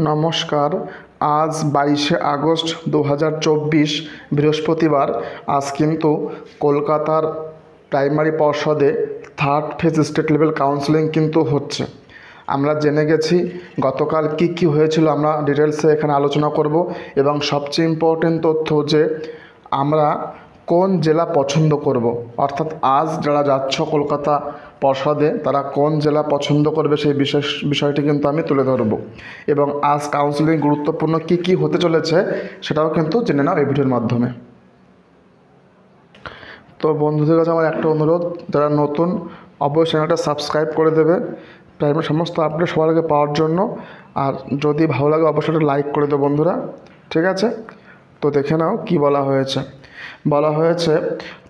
নমস্কার। আজ 22শে আগস্ট 2024 বৃহস্পতিবার। আজ কিন্তু কলকাতার প্রাইমারি পর্ষদে third phase state level counselling কিন্তু হচ্ছে। আমরা জেনে গেছি গতকাল কি হয়েছিল, আমরা ডিটেলসে এখানে আলোচনা করব। এবং সবচেয়ে ইম্পর্টেন্ট তথ্য যে আমরা কোন জেলা পছন্দ করব, অর্থাৎ আজ যারা যাচ্ছ কলকাতা পর্ষদে তারা কোন জেলা পছন্দ করবে সেই বিষয়টি কিন্তু আমি তুলে ধরব। এবং আজ কাউন্সিলিং গুরুত্বপূর্ণ কি হতে চলেছে সেটাও কিন্তু জেনে নাও এই ভিডিওর মাধ্যমে। তো বন্ধুদের কাছে আমার একটা অনুরোধ, যারা নতুন অবশ্যই চ্যানেলটা সাবস্ক্রাইব করে দেবে প্রাইমারি সমস্ত আপডেট সবার আগে পাওয়ার জন্য। আর যদি ভালো লাগে অবশ্যই একটা লাইক করে দেবো বন্ধুরা, ঠিক আছে? তো দেখে নাও কি বলা হয়েছে।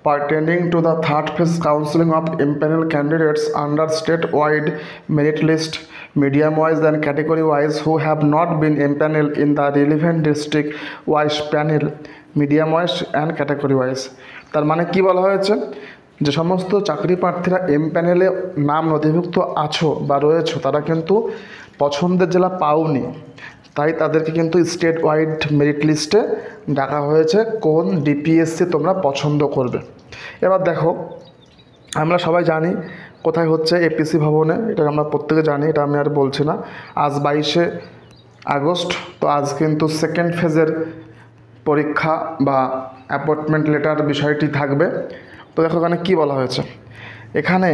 pertaining to the third phase counseling of impanel candidates under state-wide merit list, medium-wise and category-wise, who have not been impaneled in the relevant district-wise panel, medium-wise and category-wise। তার মানে কি বলা হয়েছে, যে সমস্ত চাকরি প্রার্থীরা এমপ্যানেলে নাম নথিভুক্ত আছো বা রয়েছো তারা কিন্তু পছন্দের জেলা পাওনি, তাই তাদেরকে কিন্তু স্টেট ওয়াইড মেরিট লিস্টে ডাকা হয়েছে কোন ডিপিএসসি তোমরা পছন্দ করবে। এবার দেখো, আমরা সবাই জানি কোথায় হচ্ছে, এপিসি ভবনে। এটা আমরা প্রত্যেকে জানি, এটা আমি আর বলছি না। আজ 22শে আগস্ট, তো আজ কিন্তু সেকেন্ড ফেজের পরীক্ষা বা অ্যাপয়েন্টমেন্ট লেটার বিষয়টি থাকবে। তো দেখো এখানে কী বলা হয়েছে। এখানে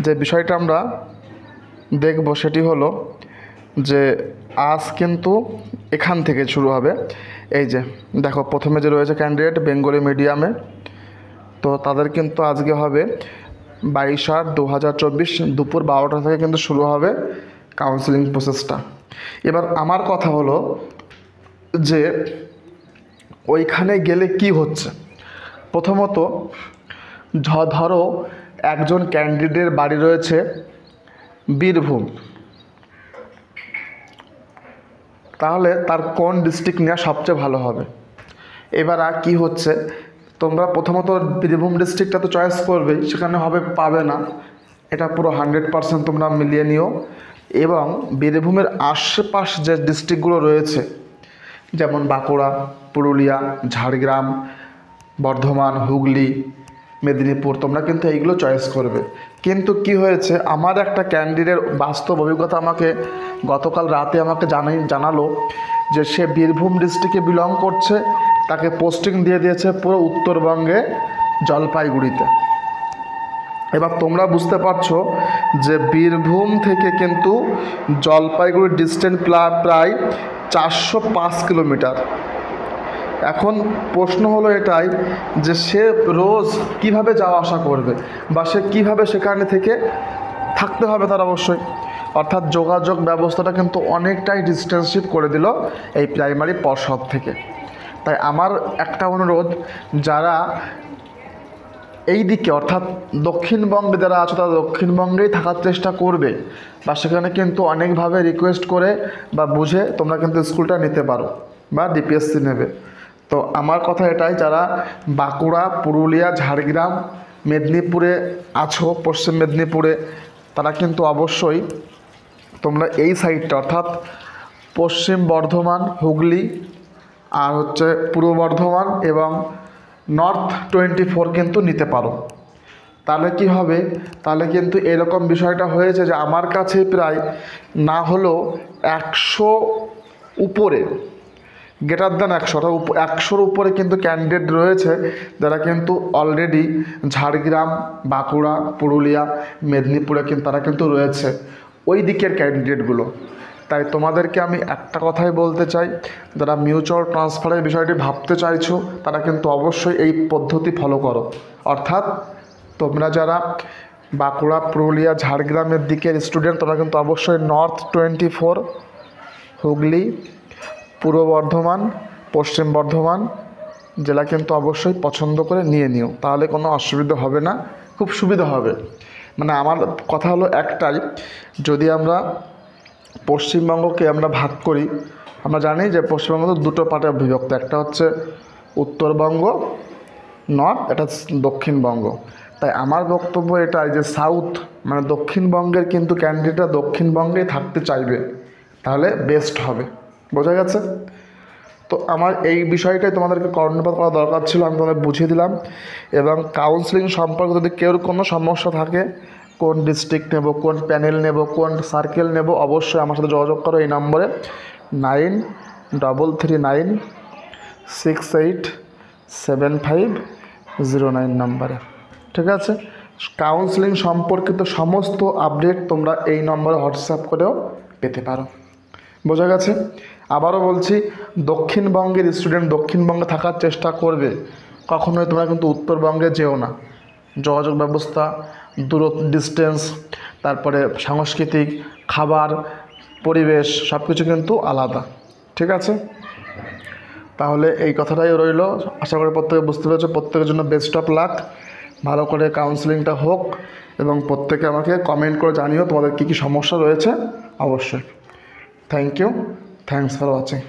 যে বিষয়টা আমরা দেখব সেটি হলো যে আজ কিন্তু এখান থেকে শুরু হবে। এই যে দেখো, প্রথমে যে রয়েছে ক্যান্ডিডেট বেঙ্গলি মিডিয়ামে, তো তাদের কিন্তু আজকে হবে 22/8/2024 দুপুর 12টা থেকে কিন্তু শুরু হবে কাউন্সেলিং প্রসেসটা। এবার আমার কথা হলো যে ওইখানে গেলে কি হচ্ছে। প্রথমত ধরো একজন ক্যান্ডিডেটের বাড়ি রয়েছে বীরভূম, তাহলে তার কোন ডিস্ট্রিক্ট নেওয়া সবচেয়ে ভালো হবে। এবার আর কী হচ্ছে, তোমরা প্রথমত বীরভূম ডিস্ট্রিক্টটা তো চয়েস করবেই, সেখানে পাবে না, এটা পুরো 100% তোমরা মিলিয়ে নিও। এবং বীরভূমের আশেপাশ যে ডিস্ট্রিক্টগুলো রয়েছে, যেমন বাঁকুড়া, পুরুলিয়া, ঝাড়গ্রাম, বর্ধমান, হুগলি, মেদিনীপুর, তোমরা কিন্তু এইগুলো চয়েস করবে। কিন্তু কি হয়েছে, আমার একটা ক্যান্ডিডেট বাস্তব অভিজ্ঞতা আমাকে গতকাল রাতে আমাকে জানালো যে সে বীরভূম ডিস্ট্রিক্টে বিলং করছে, তাকে পোস্টিং দিয়ে দিয়েছে পুরো উত্তরবঙ্গে জলপাইগুড়িতে। এবার তোমরা বুঝতে পারছো যে বীরভূম থেকে কিন্তু জলপাইগুড়ির ডিস্টেন্স প্রায় 405 কিলোমিটার। এখন প্রশ্ন হলো এটাই যে সে রোজ কিভাবে যাওয়া আসা করবে, বা সে কীভাবে সেখানে থেকে থাকতে হবে তার অবশ্যই। অর্থাৎ যোগাযোগ ব্যবস্থাটা কিন্তু অনেকটাই ডিস্টেন্সিভ করে দিল এই প্রাইমারি পর্ষদ থেকে। তাই আমার একটা অনুরোধ, যারা এই দিকে অর্থাৎ দক্ষিণবঙ্গে যারা আছো তারা দক্ষিণবঙ্গেই থাকার চেষ্টা করবে, বা সেখানে কিন্তু অনেকভাবে রিকোয়েস্ট করে বা বুঝে তোমরা কিন্তু স্কুলটা নিতে পারো বা ডিপিএসসি নেবে। তো আমার কথা এটাই, যারা বাঁকুড়া, পুরুলিয়া, ঝাড়গ্রাম, মেদিনীপুরে আছো, পশ্চিম মেদিনীপুরে, তারা কিন্তু অবশ্যই তোমরা এই সাইডটা অর্থাৎ পশ্চিম বর্ধমান, হুগলি, আর হচ্ছে পূর্ব বর্ধমান এবং নর্থ 24 কিন্তু নিতে পারো। তাহলে কি হবে, তাহলে কিন্তু এরকম বিষয়টা হয়েছে যে আমার কাছে প্রায় না হলেও 100 উপরে, গ্রেটার দ্যান 100-100-র উপরে কিন্তু ক্যান্ডিডেট রয়েছে যারা কিন্তু অলরেডি ঝাড়গ্রাম, বাঁকুড়া, পুরুলিয়া, মেদিনীপুরে কিন্তু তারা কিন্তু রয়েছে ওই দিকের ক্যান্ডিডেটগুলো। তাই তোমাদেরকে আমি একটা কথাই বলতে চাই, যারা মিউচুয়াল ট্রান্সফারের বিষয়টি ভাবতে চাইছো তারা কিন্তু অবশ্যই এই পদ্ধতি ফলো করো। অর্থাৎ তোমরা যারা বাঁকুড়া, পুরুলিয়া, ঝাড়গ্রামের দিকের স্টুডেন্ট, তোমরা কিন্তু অবশ্যই নর্থ 24, হুগলি, পূর্ব বর্ধমান, পশ্চিম বর্ধমান জেলা কিন্তু অবশ্যই পছন্দ করে নিয়ে নিও, তাহলে কোনো অসুবিধা হবে না, খুব সুবিধা হবে। মানে আমার কথা হলো একটাই, যদি আমরা পশ্চিমবঙ্গকে আমরা ভাগ করি, আমরা জানি যে পশ্চিমবঙ্গ তো দুটো পার্টে বিভক্ত, একটা হচ্ছে উত্তরবঙ্গ নর্থ, এটা দক্ষিণবঙ্গ। তাই আমার বক্তব্য এটাই যে সাউথ মানে দক্ষিণবঙ্গের কিন্তু ক্যান্ডিডেটরা দক্ষিণবঙ্গেই থাকতে চাইবে, তাহলে বেস্ট হবে। বোঝা গেছে? তো আমার এই বিষয়টাই তোমাদেরকে কর্ণপাত করা দরকার ছিল, আমি তোমাদের বুঝিয়ে দিলাম। এবং কাউন্সেলিং সম্পর্কে যদি কেউ কোনো সমস্যা থাকে, কোন ডিস্ট্রিক্ট নেব, কোন প্যানেল নেব, কোন সার্কেল নেব, অবশ্যই আমার সাথে যোগাযোগ করো এই নম্বরে 9339687509 নম্বরে। ঠিক আছে? কাউন্সেলিং সম্পর্কিত সমস্ত আপডেট তোমরা এই নম্বরে হোয়াটসঅ্যাপ করেও পেতে পারো। বোঝা গেছে? আবারও বলছি, দক্ষিণবঙ্গের স্টুডেন্ট দক্ষিণবঙ্গে থাকার চেষ্টা করবে, কখনোই তোমরা কিন্তু উত্তরবঙ্গে যেও না। যোগাযোগ ব্যবস্থা, ডিস্টেন্স, তারপরে সাংস্কৃতিক, খাবার, পরিবেশ সব কিছু কিন্তু আলাদা। ঠিক আছে? তাহলে এই কথাটাই রইল। আশা করি প্রত্যেকে বুঝতে পেরেছো। প্রত্যেকের জন্য বেস্ট অফ লাক। ভালো করে কাউন্সেলিংটা হোক এবং প্রত্যেকে আমাকে কমেন্ট করে জানিও তোমাদের কী কী সমস্যা রয়েছে অবশ্যই। Thank you, thanks for watching.